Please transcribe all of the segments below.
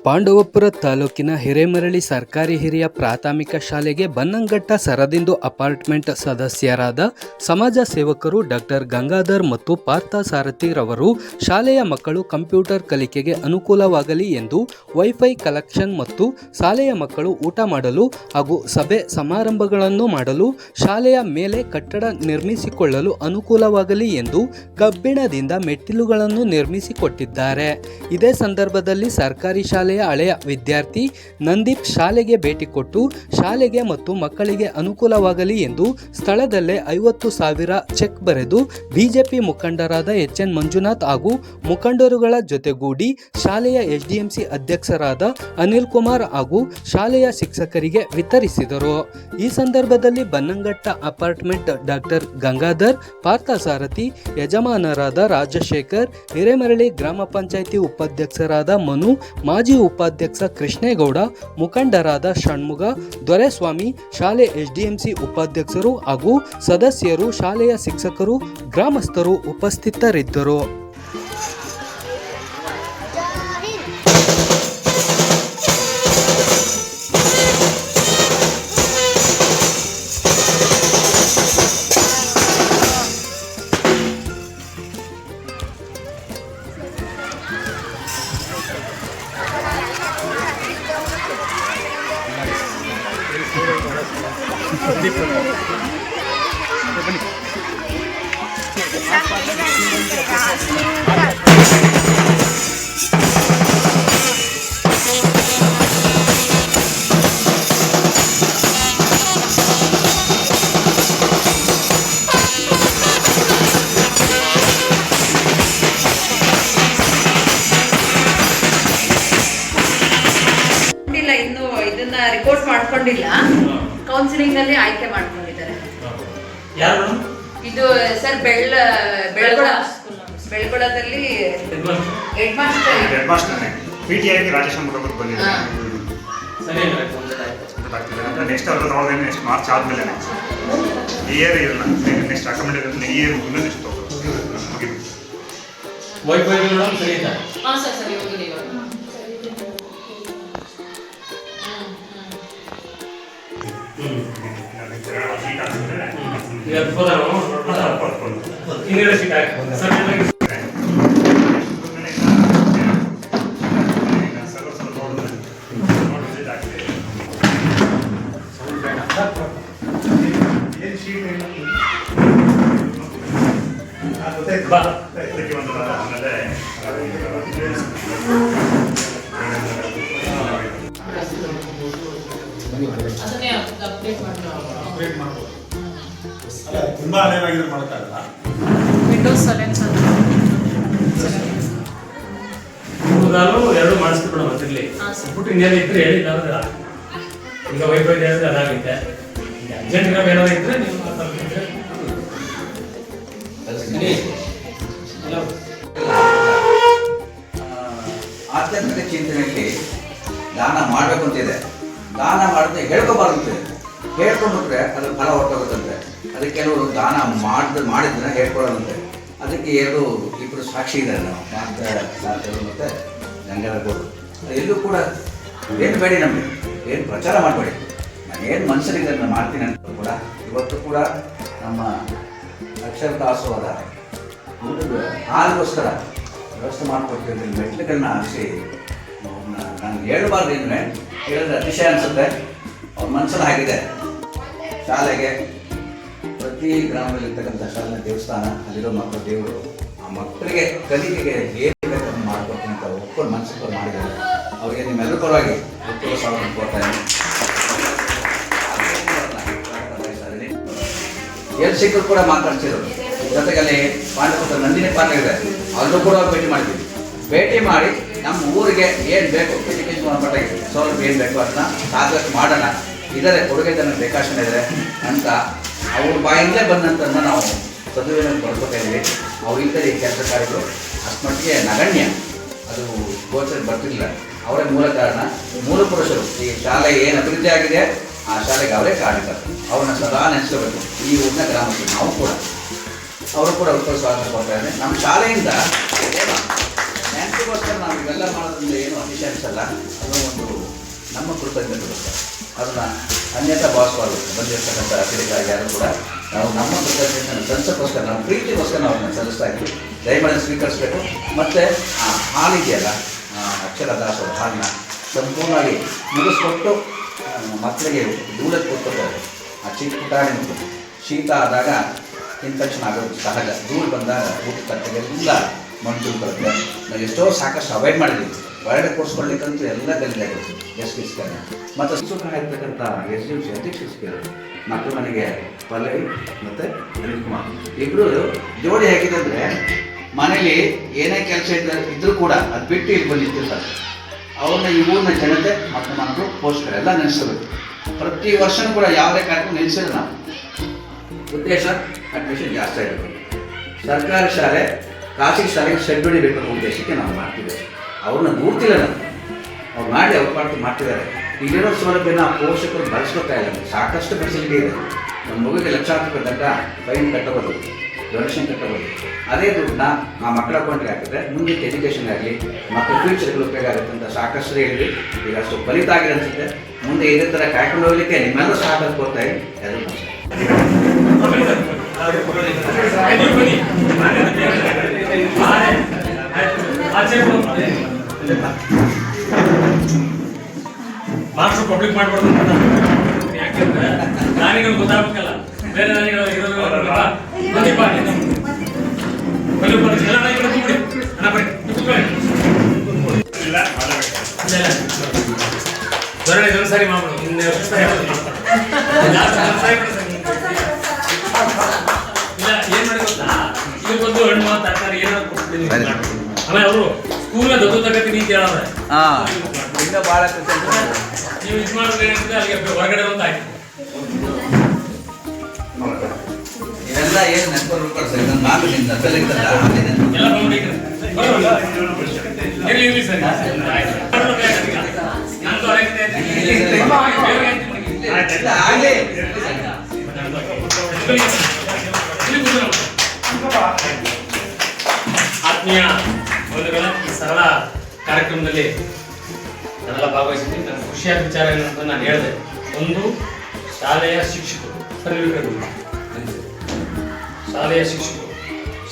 ಪಾಂಡವಪುರ ತಾಲೂಕಿನ ಹಿರೇಮರಳಿ ಸರ್ಕಾರಿ ಹಿರಿಯ ಪ್ರಾಥಮಿಕ ಶಾಲೆಗೆ ಬನ್ನಂಘಟ್ಟ ಸರದಿಂದು ಅಪಾರ್ಟ್ಮೆಂಟ್ ಸದಸ್ಯರಾದ ಸಮಾಜ ಸೇವಕರು ಡಾಕ್ಟರ್ ಗಂಗಾಧರ್ ಮತ್ತು ಪಾರ್ಥ ಸಾರಥಿ ರವರು ಶಾಲೆಯ ಮಕ್ಕಳು ಕಂಪ್ಯೂಟರ್ ಕಲಿಕೆಗೆ ಅನುಕೂಲವಾಗಲಿ ಎಂದು ವೈಫೈ ಕಲೆಕ್ಷನ್ ಮತ್ತು ಶಾಲೆಯ ಮಕ್ಕಳು ಊಟ ಮಾಡಲು ಹಾಗೂ ಸಭೆ ಸಮಾರಂಭಗಳನ್ನು ಮಾಡಲು ಶಾಲೆಯ ಮೇಲೆ ಕಟ್ಟಡ ನಿರ್ಮಿಸಿಕೊಳ್ಳಲು ಅನುಕೂಲವಾಗಲಿ ಎಂದು ಕಬ್ಬಿಣದಿಂದ ಮೆಟ್ಟಿಲುಗಳನ್ನು ನಿರ್ಮಿಸಿಕೊಟ್ಟಿದ್ದಾರೆ. ಇದೇ ಸಂದರ್ಭದಲ್ಲಿ ಸರ್ಕಾರಿ ಶಾಲೆಯ ಹಳೆಯ ವಿದ್ಯಾರ್ಥಿ ನಂದೀಪ್ ಶಾಲೆಗೆ ಭೇಟಿ ಕೊಟ್ಟು ಶಾಲೆಗೆ ಮತ್ತು ಮಕ್ಕಳಿಗೆ ಅನುಕೂಲವಾಗಲಿ ಎಂದು ಸ್ಥಳದಲ್ಲೇ 50,000 ಚೆಕ್ ಬರೆದು ಬಿಜೆಪಿ ಮುಖಂಡರಾದ ಎಚ್.ಎನ್. ಮಂಜುನಾಥ್ ಹಾಗೂ ಮುಖಂಡರುಗಳ ಜೊತೆಗೂಡಿ ಶಾಲೆಯ ಎಸ್ಡಿಎಂಸಿ ಅಧ್ಯಕ್ಷರಾದ ಅನಿಲ್ ಕುಮಾರ್ ಹಾಗೂ ಶಾಲೆಯ ಶಿಕ್ಷಕರಿಗೆ ವಿತರಿಸಿದರು. ಈ ಸಂದರ್ಭದಲ್ಲಿ ಬನ್ನಂಘಟ್ಟ ಅಪಾರ್ಟ್ಮೆಂಟ್ ಡಾಕ್ಟರ್ ಗಂಗಾಧರ್, ಪಾರ್ಥಸಾರಥಿ, ಯಜಮಾನರಾದ ರಾಜಶೇಖರ್, ಹಿರೇಮರಳಿ ಗ್ರಾಮ ಪಂಚಾಯಿತಿ ಉಪಾಧ್ಯಕ್ಷರಾದ ಮನು, ಮಾಜಿ ಉಪಾಧ್ಯಕ್ಷ ಕೃಷ್ಣೇಗೌಡ, ಮುಖಂಡರಾದ ಷಣ್ಮುಗ, ದೊರೆಸ್ವಾಮಿ, ಶಾಲೆ ಎಸ್ಡಿಎಂಸಿ ಉಪಾಧ್ಯಕ್ಷರು ಹಾಗೂ ಸದಸ್ಯರು, ಶಾಲೆಯ ಶಿಕ್ಷಕರು, ಗ್ರಾಮಸ್ಥರು ಉಪಸ್ಥಿತರಿದ್ದರು. ಇನ್ನು ಇದನ್ನ ರಿಪೋರ್ಟ್ ಮಾಡ್ಕೊಂಡಿಲ್ಲ, ಕೌನ್ಸಿಲಿಂಗ್ ಅಲ್ಲಿ ಆಯ್ಕೆ ಮಾಡ್ಕೊಂಡಿದ್ದಾರೆ. ಇದು ಸರ್ ಬೆಳ್ಗೊಳದಲ್ಲಿ ಹೆಡ್ ಮಾಸ್ಟರ್ ಪಿಟಿಆಗಿ ರಾಜೇಶ್ ಮುಖಬರ್ ಬಂದಿದ್ದಾರೆ. ನೆಕ್ಸ್ಟ್ ಅವ್ರದ್ದು ನೆಕ್ಸ್ಟ್ ಮಾರ್ಚ್ ಆದಮೇಲೆ ಈ ಇಯರ್ ಇರಲ್ಲ, ನೆಕ್ಸ್ಟ್ ಅಕಾಮಿಡೇಷನ್ ಈ ಇಯರ್ ಮುಂದೆ ನೆಕ್ಸ್ಟ್ ಮುಗಿದು ವೈಫೈ ಸರಿ ಇದೆ. ಸರಿ ಹೋಗಿದೆ ಇವಾಗ. ತುಂಬಾ ಹಳೆಯದಾಗಿದ್ರೆ ಮಾಡೋಕ್ಕಾಗಲ್ಲ. ವಿಂಡೋಸ್ 7 ಎರಡು ಮಾಡಿಸ್ಬಿಡೋಣ ಮತ್ತಿರ್ಲಿ ಬಿಟ್ಟು ಇನ್ನೇನು ಇದ್ರೆ ಹೇಳಿಲ್ಲ ಅಂದ್ರೆ ಈಗ ವೈಫೈ ಹೇಳಿದ್ರೆ ಅದಾಗುತ್ತೆ. ಈಗ ಅರ್ಜೆಂಟ್ ಏನಾದ್ರು ಇದ್ರೆ ನೀವು ಆಧ್ಯಾತ್ಮಿಕ ಚಿಂತನೆಯಲ್ಲಿ ದಾನ ಮಾಡಬೇಕು ಅಂತಿದೆ. ದಾನ ಮಾಡಿದ್ರೆ ಹೇಳ್ಕೊಬಾರ್ದು, ಹೇಳ್ಕೊಂಡ್ಬಿಟ್ರೆ ಅದ್ರ ಫಲ ಹೊರಟೋಗುತ್ತಂತೆ. ಅದಕ್ಕೆ ಕೆಲವರು ದಾನ ಮಾಡಿದ್ರೆ ಹೇಳ್ಕೊಳ್ಳೋದಂತೆ. ಅದಕ್ಕೆ ಇಬ್ಬರು ಸಾಕ್ಷಿ ಇದ್ದಾರೆ, ನಾವು ಮಾತ್ರ ಮತ್ತು ಗಂಗಾಧರ್. ಎಲ್ಲೂ ಕೂಡ ಏನು ಬೇಡಿ, ನಮಗೆ ಏನು ಪ್ರಚಾರ ಮಾಡಬೇಡಿ, ನಾನು ಏನು ಮನಸ್ಸಲ್ಲಿದೆ ನಾನು ಮಾಡ್ತೀನಿ ಅಂತ ಕೂಡ ಇವತ್ತು ಕೂಡ ನಮ್ಮ ಅಕ್ಷರ ದಾಸೋಹದ ಹಾಲಿಗೋಸ್ಕರ ವ್ಯವಸ್ಥೆ ಮಾಡಿಕೊಡ್ತೀವಿ. ಮೆಟ್ಲುಗಳನ್ನ ಹಾಕಿಸಿ ನಾನು ಹೇಳಬಾರ್ದು ಅಂದರೆ ಹೇಳಿದ್ರೆ ಅತಿಶಯ ಅನಿಸುತ್ತೆ. ಅವ್ರ ಮನಸ್ಸಲ್ಲಿ ಆಗಿದೆ. ಶಾಲೆಗೆ ಪ್ರತಿ ಗ್ರಾಮದಲ್ಲಿರ್ತಕ್ಕಂಥ ಶಾಲೆ ದೇವಸ್ಥಾನ, ಅಲ್ಲಿರೋ ಮಕ್ಕಳು ದೇವರು, ಆ ಮಕ್ಕಳಿಗೆ ಕಲಿಕೆಗೆ ಏನು ಬೇಕನ್ನು ಮಾಡ್ಕೊಡ್ತೀನಿ ಅಂತ ಒಪ್ಕೊಂಡು ಮನಸ್ಸು ಮಾಡಿದ್ದಾರೆ. ಅವರಿಗೆ ನಿಮ್ಮೆಲ್ಲರ ಪರವಾಗಿ ಉತ್ತಮ ಸ್ವಾಗತ ಕೊಡ್ತಾ ಇದ್ದೀನಿ. ಎಲ್ಲಿ ಸಿಕ್ಕರು ಕೂಡ ಮಾತಾಡ್ಸಿರೋರು. ಜೊತೆಗೆ ಅಲ್ಲಿ ಪಾಂಡವಪುರ ನಂದಿನಿ ಪಾರ್ಕ್ ಇದೆ, ಅಲ್ಲೂ ಕೂಡ ಭೇಟಿ ಮಾಡ್ತೀವಿ. ಭೇಟಿ ಮಾಡಿ ನಮ್ಮ ಊರಿಗೆ ಏನು ಬೇಕು, ಎಜುಕೇಶನ್ ಮಟ್ಟಕ್ಕೆ ಸೌಲಭ್ಯ ಏನು ಬೇಕು ಅದನ್ನ ಸಾಕಷ್ಟು ಮಾಡೋಣ. ಇದರ ಕೊಡುಗೆತನ ಬೇಕಾಶನ ಇದೆ ಅಂತ ಅವ್ರ ಬಾಯಿಂದಲೇ ಬಂದಂಥದ್ದನ್ನ ನಾವು ಸದುಪಯೋಗ ಪಡ್ಕೊತಾ ಇದ್ದೀವಿ. ಅವರಿಂದ ಈ ಕೆಲಸ ಕಾರ್ಯಗಳು ಅಷ್ಟಮಟ್ಟಿಗೆ ನಗಣ್ಯ, ಅದು ಗೋಚರ ಬರ್ತಿರಲಿಲ್ಲ. ಅವರೇ ಮೂಲ ಕಾರಣ, ಮೂಲ ಪುರುಷರು. ಈ ಶಾಲೆ ಏನು ಅಭಿವೃದ್ಧಿ ಆಗಿದೆ ಆ ಶಾಲೆಗೆ ಅವರೇ ಕಾರಣಕರ್ತರು. ಅವ್ರನ್ನ ಸದಾ ನೆನೆಸ್ಕೋಬೇಕು. ಈ ಊರಿನ ಗ್ರಾಮಸ್ಥರು ನಾವು ಕೂಡ ಅವರು ಕೂಡ ಉತ್ತರ ಸ್ವಾಗತ ಕೊಡ್ತಾ ಇದ್ದಾರೆ. ನಮ್ಮ ಶಾಲೆಯಿಂದ ಇದಕ್ಕೋಸ್ಕರ ನಾವು ಇವೆಲ್ಲ ಮಾಡೋದ್ರಿಂದ ಏನು ಅತಿಶಯ ಅನಿಸಲ್ಲ, ಅದು ಒಂದು ನಮ್ಮ ಕೃತಜ್ಞತೆಗೋಸ್ಕರ ಅದನ್ನು ಅನ್ಯತಾ ಭಾವಿಸಬಾರ್ದು. ಬಂದಿರ್ತಕ್ಕಂಥ ಅತಿಥಿಗಳಾಗಿ ಯಾರು ಕೂಡ ನಾವು ನಮ್ಮ ಕೃತಜ್ಞತೆ ಸಲ್ಲಿಸೋಕ್ಕೋಸ್ಕರ ನಾವು ಪ್ರೀತಿಗೋಸ್ಕರ ನಾವು ಅದನ್ನು ಸಲ್ಲಿಸ್ತಾ ಇದ್ವಿ. ದಯಮಾಡಿ ಸ್ವೀಕರಿಸಬೇಕು. ಮತ್ತು ಆ ಹಾಲಿದೆಯಲ್ಲ, ಅಕ್ಷರ ದಾಸೋಹ ಹಾಲನ್ನ ಸಂಪೂರ್ಣವಾಗಿ ಮುಗಿಸ್ಕೊಟ್ಟು ಮಕ್ಕಳಿಗೆ ಧೂಳಕ್ಕೆ ಕೊಟ್ಕೊತಾರೆ. ಆ ಚಿಕ್ಕ ಪುಟಾಣಿ ಮಕ್ಕಳು ಶೀತ ಆದಾಗ ಇನ್ಫೆಕ್ಷನ್ ಆಗೋದು ಸಹಜ. ಧೂಳು ಬಂದಾಗ ಊಟ ತಟ್ಟೆಗೆಲ್ಲ ಮಂಟು ಬರುತ್ತೆ. ನಾವು ಎಷ್ಟೋ ಸಾಕಷ್ಟು ಅವಾಯ್ಡ್ ಮಾಡಿದ್ದೀವಿ. ಹೊರಗಡೆ ಕೊಡಿಸ್ಕೊಳ್ಳಿಕ್ಕಂತೂ ಎಲ್ಲ ಗಲ್ಲಿಯಾಗುತ್ತೆ. ಎಷ್ಟು ಇಸ್ಕೊಂಡು ಮತ್ತು ಸುಖ ಇರ್ತಕ್ಕಂಥ SDMC ಅಧ್ಯಕ್ಷ ಸಿಕ್ಕಿದ್ರು. ಮಕ್ಕಳು ಮನೆಗೆ ಪಲ್ಲವಿ ಮತ್ತು ಅನಿಲ್ ಕುಮಾರ್ ಇಬ್ಬರು ಜೋಡಿ ಹೇಗಿದೆ ಅಂದರೆ ಮನೇಲಿ ಏನೇ ಕೆಲಸ ಇದ್ದರೂ ಕೂಡ ಅದು ಬಿಟ್ಟು ಇಲ್ಲಿ ಬಂದಿರ್ತಾರೆ. ಅವ್ರನ್ನ ಈ ಊರಿನ ಜನತೆ ಮತ್ತು ಮಕ್ಕಳು ಪೋಷಕರು ಎಲ್ಲ ನೆನೆಸಬೇಕು. ಪ್ರತಿ ವರ್ಷವೂ ಕೂಡ ಯಾವುದೇ ಕಾರ್ಯಕ್ರಮ ನೆನೆಸಿದ್ರೆ ನಾವು ಉದ್ದೇಶ ಅಡ್ಮಿಷನ್ ಜಾಸ್ತಿ ಆಗಬೇಕು. ಸರ್ಕಾರಿ ಶಾಲೆ ಖಾಸಗಿ ಶಾಲೆಗೆ ಶೆಡ್ ಹೊಡಿಬೇಕು ಅನ್ನೋ ಉದ್ದೇಶಕ್ಕೆ ನಾವು ಮಾಡ್ತಿದ್ದೇವೆ. ಅವ್ರನ್ನ ದೂರ್ತಿಲ್ಲ ನಾವು, ಅವ್ರು ಮಾಡಿ ಅವ್ರ ಪಾರ್ಟಿ ಮಾಡ್ತಿದ್ದಾರೆ. ಈಗಿರೋ ಸೌಲಭ್ಯನ ಪೋಷಕರು ಬಳಸ್ಕೊತಾ ಇಲ್ಲ. ಸಾಕಷ್ಟು ಫೆಸಿಲಿಟಿ ಇದೆ. ನಮ್ಮ ಮಗುವಿಗೆ ಲಕ್ಷಾಂತರ ರೂಪಾಯಿ ದಂಡ ಫೈನ್ ಕಟ್ಟಬಹುದು, ಡೊನೇಷನ್ ಕಟ್ಟಬಹುದು. ಅದೇ ದುಡ್ಡನ್ನ ಆ ಮಕ್ಕಳ ಅಕೌಂಟ್ಗೆ ಹಾಕಿದ್ರೆ ಮುಂದೆ ಎಜುಕೇಷನ್ ಆಗಲಿ ಮಕ್ಕಳ ಫ್ಯೂಚರ್ಗಳು ಉಪಯೋಗ ಆಗುತ್ತೆ ಅಂತ ಸಾಕಷ್ಟು ಹೇಳಿದ್ವಿ. ಈಗ ಅಷ್ಟು ಫಲಿತ ಆಗಿದೆ ಅನಿಸುತ್ತೆ. ಮುಂದೆ ಇದೇ ಥರ ಕಾಯ್ಕೊಂಡು ಹೋಗ್ಲಿಕ್ಕೆ ನಿಮ್ಮೆಲ್ಲ ಸಹಕಾರ ಕೊಡ್ತಾ ಇದ್ದೀನಿ. ಎಲ್ಲರೂ ಮಾರ್ಕ್ಸ್ ಪಬ್ಲಿಕ್ ಮಾಡ್ಬಾರ್ದು ಅಂತ ಯಾಕೆಂದ್ರೆ ದಾನಿಗಳು ಗೊತ್ತಾಗಬೇಕಲ್ಲ. ಬೇರೆ ದಾನಿಗಳು ಇರೋದು ಧೋರಣೆ ಒಂದ್ಸಾರಿ ಮಾಡ್ಬಿಡು. ಇನ್ನು ಇಲ್ಲ ಏನ್ ಮಾಡಿ ಗೊತ್ತಾ, ಈಗ ಬಂದು ಹಣ್ಣು ತರಕಾರಿ ಏನಾದ್ರು ಕೊಡ್ತೀನಿ. ಆಮೇಲೆ ಅವರು ಸ್ಕೂಲ್ನ ದೊಡ್ಡ ತಗತ್ತೀನಿ ಅಂತ ಹೇಳವ್ರೆ. ಇನ್ನೂ ಭಾಳ ನೀವು ಇದು ಮಾಡೋದು ಏನಿದೆ ಅಲ್ಲಿಗೆ ಹೊರಗಡೆ ಒಂದು ಆಯ್ತು. ಇವೆಲ್ಲ ಏನು ನೆನಪು ಸರ್. ನನ್ನ ಮಾತು ನಿಮ್ಮ ನಪ್ಪಲ್ಲಿ ಇರ್ತಲ್ಲ ಎಲ್ಲ ಇರ್ಲಿ ಇರ್ಲಿ ಸರಿ ನಂದು ಆಗಲಿ. ಆತ್ಮೀಯ ಬಂಧುಗಳ ಈ ಸರಳ ಕಾರ್ಯಕ್ರಮದಲ್ಲಿ ನಾನೆಲ್ಲ ಭಾಗವಹಿಸಿದ್ದೀನಿ. ನನಗೆ ಖುಷಿಯಾದ ವಿಚಾರ ಏನಂತ ನಾನು ಹೇಳಿದೆ. ಒಂದು, ಶಾಲೆಯ ಶಿಕ್ಷಕರು, ಶಾಲೆಯ ಶಿಕ್ಷಕರು,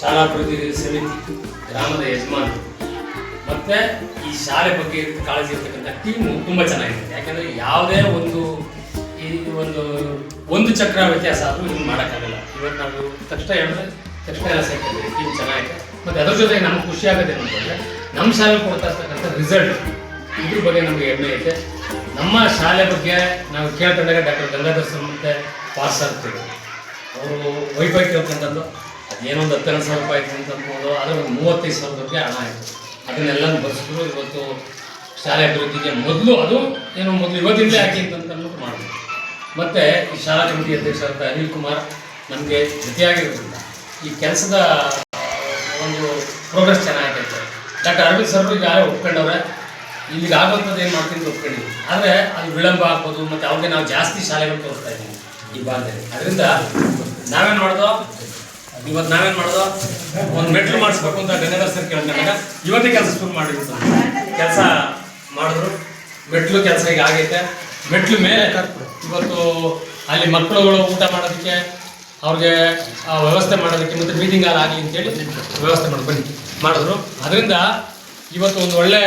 ಶಾಲಾ ಅಭಿವೃದ್ಧಿ ಸಮಿತಿ, ಗ್ರಾಮದ ಯಜಮಾನರು ಮತ್ತು ಈ ಶಾಲೆ ಬಗ್ಗೆ ಕಾಳಜಿ ಇರ್ತಕ್ಕಂಥ ಟೀಮು ತುಂಬ ಚೆನ್ನಾಗಿದೆ. ಯಾಕೆಂದರೆ ಯಾವುದೇ ಒಂದು ಚಕ್ರ ವ್ಯತ್ಯಾಸ ಆದರೂ ಇದನ್ನು ಮಾಡೋಕ್ಕಾಗಲ್ಲ. ಇವತ್ತು ನಾವು ತಕ್ಷಣ ಹೇಳಿದ್ರೆ ತಕ್ಷಣ ಎಲ್ಲ ಸೇರ್ತಿದ್ದೀವಿ. ಟೀಮ್ ಚೆನ್ನಾಗಿದೆ. ಮತ್ತು ಅದ್ರ ಜೊತೆಗೆ ನಮ್ಗೆ ಖುಷಿ ಆಗೋದು ಏನಂತಂದರೆ ನಮ್ಮ ಶಾಲೆ ಕೊಡ್ತಾ ಇರ್ತಕ್ಕಂಥ ರಿಸಲ್ಟ್, ಇದ್ರ ಬಗ್ಗೆ ನಮಗೆ ಹೆಮ್ಮೆ ಐತೆ. ನಮ್ಮ ಶಾಲೆ ಬಗ್ಗೆ ನಾವು ಕೇಳ್ಕೊಂಡಾಗ ಡಾಕ್ಟರ್ ಗಂಗಾಧರ್ ಸರ್ ಮತ್ತು ಪಾಸ್ ಆಗ್ತೀವಿ. ಅವರು ವೈಫೈ ಕೇಳ್ಕೊಂಡದ್ದು ಅದೇನೋ ಒಂದು 10,000 ರೂಪಾಯಿ ಆಯಿತು ಅಂತ ಅನ್ಬೋದು. ಆದರೆ ಒಂದು 35,000 ರೂಪಾಯಿ ಹಣ ಆಯಿತು. ಅದನ್ನೆಲ್ಲ ಬರೆಸಿದ್ರು. ಇವತ್ತು ಶಾಲೆ ಅಭಿವೃದ್ಧಿಗೆ ಮೊದಲು ಅದು ಏನೋ ಮೊದಲು ಇವತ್ತಿಂದಲೇ ಹಾಕಿ ಅಂತ ಅಂದ್ಬಿಟ್ಟು ಮಾಡಿದ್ರು. ಮತ್ತು ಈ ಶಾಲಾ ಕಮಿಟಿ ಅಧ್ಯಕ್ಷರಾದ ಅನಿಲ್ ಕುಮಾರ್ ನಮಗೆ ಜೊತೆಯಾಗಿರೋದ್ರಿಂದ ಈ ಕೆಲಸದ ಒಂದು ಪ್ರೋಗ್ರೆಸ್ ಚೆನ್ನಾಗೈತೆ. ಡಾಕ್ಟರ್ ಅರವಿಂದ್ ಸರ್ ಈಗಾಗಲೇ ಒಪ್ಕೊಂಡವ್ರೆ. ಇಲ್ಲಿಗೆ ಆಗೋಂಥದ್ದು ಏನು ಮಾಡ್ತೀನಿ ಒಪ್ಕೊಂಡಿದ್ವಿ. ಆದರೆ ಅದು ವಿಳಂಬ ಆಗ್ಬೋದು. ಮತ್ತು ಅವ್ರಿಗೆ ನಾವು ಜಾಸ್ತಿ ಶಾಲೆಗಳು ತೋರಿಸ್ತಾ ಇದ್ದೀವಿ ಈ ಭಾಗದಲ್ಲಿ. ಅದರಿಂದ ನಾವೇನು ಮಾಡೋದು, ಒಂದು ಮೆಟ್ಲು ಮಾಡಿಸ್ಬೇಕು ಅಂತ ಗಂಗಾಧರ್ ಸರ್ ಕೇಳ್ಕೊಂಡಾಗ ಇವತ್ತೇ ಕೆಲಸ ಶುರು ಮಾಡಿಬಿಟ್ಟು ಕೆಲಸ ಮಾಡಿದ್ರು. ಮೆಟ್ಲು ಕೆಲಸ ಈಗ ಆಗೈತೆ. ಮೆಟ್ಲು ಮೇಲೆ ಇವತ್ತು ಅಲ್ಲಿ ಮಕ್ಕಳುಗಳು ಊಟ ಮಾಡೋದಕ್ಕೆ ಅವ್ರಿಗೆ ಆ ವ್ಯವಸ್ಥೆ ಮಾಡೋದಕ್ಕೆ ಮತ್ತು ಮೀಟಿಂಗ್ ಹಾಲ್ ಆಗಲಿ ಅಂತೇಳಿ ವ್ಯವಸ್ಥೆ ಮಾಡಿದ್ರು. ಅದರಿಂದ ಇವತ್ತು ಒಂದು ಒಳ್ಳೆ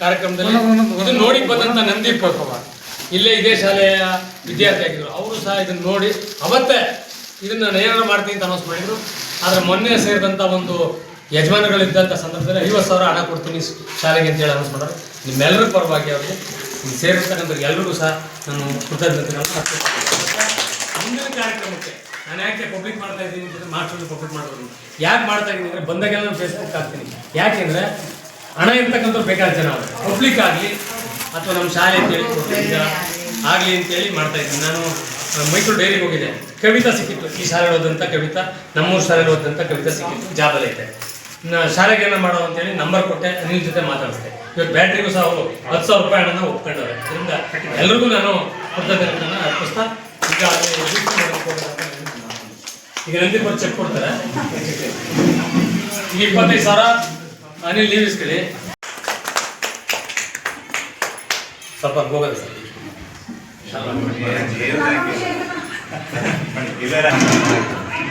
ಕಾರ್ಯಕ್ರಮದಲ್ಲಿ ಇದು ನೋಡಿ ಬಂದಂಥ ನಂದೀಪ್ ಇಲ್ಲೇ ಇದೇ ಶಾಲೆಯ ವಿದ್ಯಾರ್ಥಿ ಆಗಿದ್ರು. ಅವರು ಸಹ ಇದನ್ನು ನೋಡಿ ಅವತ್ತೇ ಇದನ್ನು ಏನಾರು ಮಾಡ್ತೀನಿ ಅಂತ ಅನೌನ್ಸ್ ಮಾಡಿದರು. ಆದರೆ ಮೊನ್ನೆ ಸೇರಿದಂಥ ಒಂದು ಯಜಮಾನಗಳಿದ್ದಂಥ ಸಂದರ್ಭದಲ್ಲಿ 50,000 ಹಣ ಕೊಡ್ತೀನಿ ಶಾಲೆಗೆ ಅಂತೇಳಿ ಅನೌನ್ಸ್ ಮಾಡೋರು. ನಿಮ್ಮೆಲ್ಲರ ಪರವಾಗಿ ಅವರಿಗೆ ಸೇರಿರ್ತಕ್ಕಂಥ ಎಲ್ಲರಿಗೂ ಸಹ ನಾನು ಕೃತಜ್ಞತೆಗಳನ್ನು ಮುಂದಿನ ಕಾರ್ಯಕ್ರಮಕ್ಕೆ ನಾನು ಯಾಕೆ ಪಬ್ಲಿಕ್ ಮಾಡ್ತಾ ಇದ್ದೀನಿ ಅಂತಂದರೆ ಮಾರ್ಚಲ್ಲಿ ಪಬ್ಲಿಕ್ ಮಾಡೋದು ಯಾಕೆ ಮಾಡ್ತಾ ಇದ್ದೀನಿ ಅಂದರೆ ಬಂದಾಗೆಲ್ಲ ನಾನು ಫೇಸ್ಬುಕ್ ಹಾಕ್ತೀನಿ. ಯಾಕೆಂದರೆ ಹಣ ಇರ್ತಕ್ಕಂಥವ್ರು ಬೇಕಾದ ಜನ ಅವರು ಪಬ್ಲಿಕ್ ಆಗಲಿ ಅಥವಾ ನಮ್ಮ ಶಾಲೆ ಅಂತೇಳಿ ಆಗಲಿ ಅಂತೇಳಿ ಮಾಡ್ತಾ ಇದ್ದೀನಿ. ನಾನು ಮೈಸೂರು ಡೈರಿಗೆ ಹೋಗಿದ್ದೆ. ಕವಿತಾ ಸಿಕ್ಕಿತ್ತು. ಈ ಶಾಲೆ ಓದಂಥ ಕವಿತಾ, ನಮ್ಮೂರು ಶಾಲೆಗೆ ಓದಂಥ ಕವಿತಾ ಸಿಕ್ಕಿತ್ತು. ಜಾಬಲ್ಲಿ ಐತೆ. ಶಾಲೆಗೆ ಏನೋ ಮಾಡೋದು ಅಂತೇಳಿ ನಂಬರ್ ಕೊಟ್ಟೆ. ಅನಿಲ್ ಜೊತೆ ಮಾತಾಡಿಸ್ದೆ. ಇವತ್ತು ಬ್ಯಾಟ್ರಿಗೂ ಸಹ ಅವರು 10,000 ರೂಪಾಯಿ ಹಣನ ಒಪ್ಕೊಂಡವ್ರೆ. ಅದರಿಂದ ಎಲ್ಲರಿಗೂ ನಾನು ಕೃತಜ್ಞತೆಗಳನ್ನು ಅರ್ಪಿಸ್ತಾ ಈಗ ನಂದಿ ಬಂದು ಚೆಕ್ ಕೊಡ್ತಾರೆ. ಈಗ 25,000 ಅನಿಲ್ ನೀವು ಇಸ್ಕೊಳ್ಳಿ. ಸ್ವಲ್ಪ ಹೋಗೋದು ಸರ್.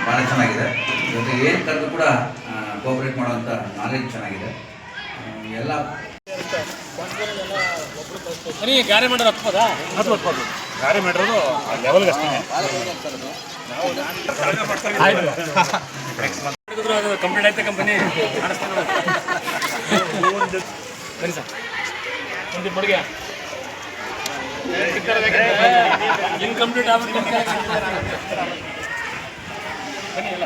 ಭಾಳ ಚೆನ್ನಾಗಿದೆ. ಜೊತೆಗೆ ಏನು ಕರೆದು ಕೂಡ ಕೋಆಪ್ರೇಟ್ ಮಾಡುವಂಥ ನಾಲೆಜ್ ಚೆನ್ನಾಗಿದೆ. ಎಲ್ಲ ಗಾರೆ ಮಾಡೋದು ಹತ್ಬೋದಾ? ಗಾಡಿ ಮಾಡಿರೋದು ಲೆವೆಲ್ಗೆ ಅಷ್ಟೇ. ಕಂಪ್ಲೀಟ್ ಆಯ್ತಾ ಕಂಪನಿ ಬನ್ನಿ ಸರ್. ಒಂದು ಬಡ್ಗೆ ಇನ್ಕಂಪ್ಲೀಟ್ ಆಗ್ಬಿಟ್ಟು ಬನ್ನಿ ಎಲ್ಲ.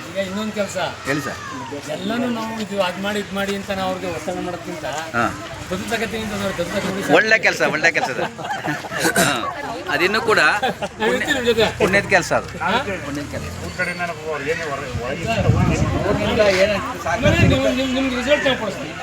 ಈಗ ಇನ್ನೊಂದು ಕೆಲಸ ಹೇಳಿ ಸರ್. ಎಲ್ಲನೂ ನಾವು ಇದು ಅದು ಮಾಡಿ ಅಂತ ನಾವು ಅವ್ರಿಗೆ ಒತ್ತಡ ಮಾಡೋದ್ಕಿಂತ ಹಾಂ, ದತ್ತು ತಗತ್ತೀನಿ ಅಂತಂದ್ರೆ ದತ್ತು ತಗೊಂಡು ಒಳ್ಳೆ ಕೆಲಸ ಅದಿನ್ನೂ ಕೂಡ ನಿಮ್ಮ ಜೊತೆ ಪುಣ್ಯದ ಕೆಲಸ ಅದು. ಪುಣ್ಯದ ಕೆಲಸ. ಕಡೆಯಿಂದ ಏನೇ ನಿಮ್ಗೆ ರಿಸಲ್ಟ್ ನಾವು ಕೊಡಿಸ್ತೀವಿ.